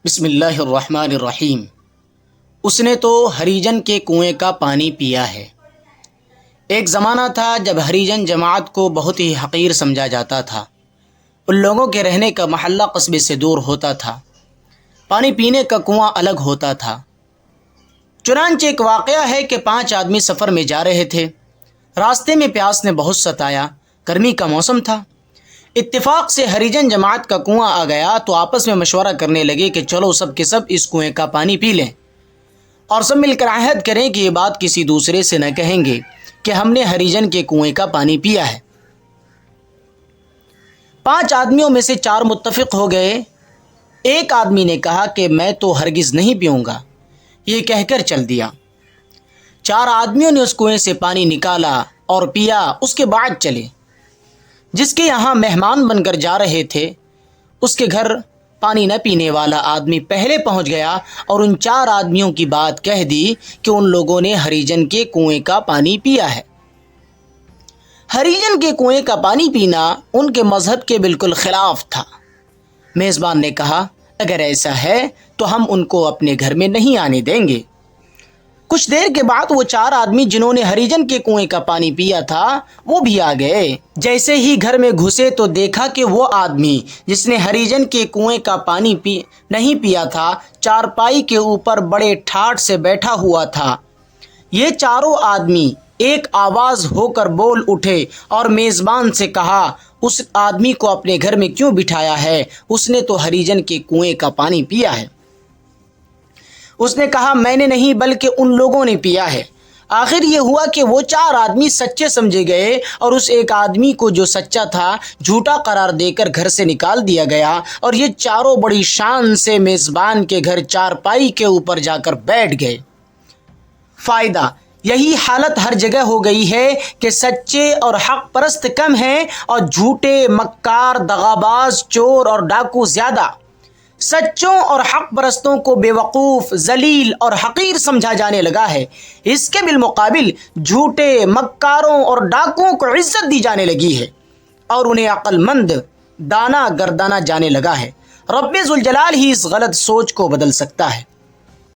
بسم اللہ الرحمن الرحیم۔ اس نے تو ہریجن کے کنویں کا پانی پیا ہے۔ ایک زمانہ تھا جب ہریجن جماعت کو بہت ہی حقیر سمجھا جاتا تھا۔ ان لوگوں کے رہنے کا محلہ قصبے سے دور ہوتا تھا۔ پانی پینے کا کنواں الگ ہوتا تھا۔ چنانچہ ایک واقعہ ہے کہ 5 آدمی سفر میں جا رہے تھے۔ راستے میں پیاس نے بہت ستایا۔ گرمی کا موسم تھا۔ اتفاق سے ہریجن جماعت کا کنواں آ گیا تو آپس میں مشورہ کرنے لگے کہ چلو سب کے سب اس کنویں کا پانی پی لیں، اور سب مل کر عہد کریں کہ یہ بات کسی دوسرے سے نہ کہیں گے کہ ہم نے ہریجن کے کنویں کا پانی پیا ہے۔ 5 آدمیوں میں سے 4 متفق ہو گئے۔ ایک آدمی نے کہا کہ میں تو ہرگز نہیں پیوں گا، یہ کہہ کر چل دیا۔ 4 آدمیوں نے اس کنویں سے پانی نکالا اور پیا، اس کے بعد چلے۔ جس کے یہاں مہمان بن کر جا رہے تھے، اس کے گھر پانی نہ پینے والا آدمی پہلے پہنچ گیا اور ان 4 آدمیوں کی بات کہہ دی کہ ان لوگوں نے ہریجن کے کنویں کا پانی پیا ہے۔ ہریجن کے کنویں کا پانی پینا ان کے مذہب کے بالکل خلاف تھا۔ میزبان نے کہا، اگر ایسا ہے تو ہم ان کو اپنے گھر میں نہیں آنے دیں گے۔ کچھ دیر کے بعد وہ 4 آدمی جنہوں نے ہریجن کے کنویں کا پانی پیا تھا وہ بھی آ گئے۔ جیسے ہی گھر میں گھسے تو دیکھا کہ وہ آدمی جس نے ہریجن کے کنویں کا پانی نہیں پیا تھا، چارپائی کے اوپر بڑے ٹھاٹ سے بیٹھا ہوا تھا۔ یہ چاروں آدمی ایک آواز ہو کر بول اٹھے اور میزبان سے کہا، اس آدمی کو اپنے گھر میں کیوں بٹھایا ہے؟ اس نے تو ہریجن کے کنویں کا پانی پیا ہے۔ اس نے کہا، میں نے نہیں بلکہ ان لوگوں نے پیا ہے۔ آخر یہ ہوا کہ وہ 4 آدمی سچے سمجھے گئے اور اس ایک آدمی کو جو سچا تھا جھوٹا قرار دے کر گھر سے نکال دیا گیا، اور یہ چاروں بڑی شان سے میزبان کے گھر چارپائی کے اوپر جا کر بیٹھ گئے۔ فائدہ یہی حالت ہر جگہ ہو گئی ہے کہ سچے اور حق پرست کم ہیں اور جھوٹے، مکار، دغاباز، چور اور ڈاکو زیادہ۔ سچوں اور حق پرستوں کو بے وقوف، ذلیل اور حقیر سمجھا جانے لگا ہے۔ اس کے بالمقابل جھوٹے، مکاروں اور ڈاکوؤں کو عزت دی جانے لگی ہے اور انہیں عقل مند، دانا گردانا جانے لگا ہے۔ رب ذوالجلال ہی اس غلط سوچ کو بدل سکتا ہے۔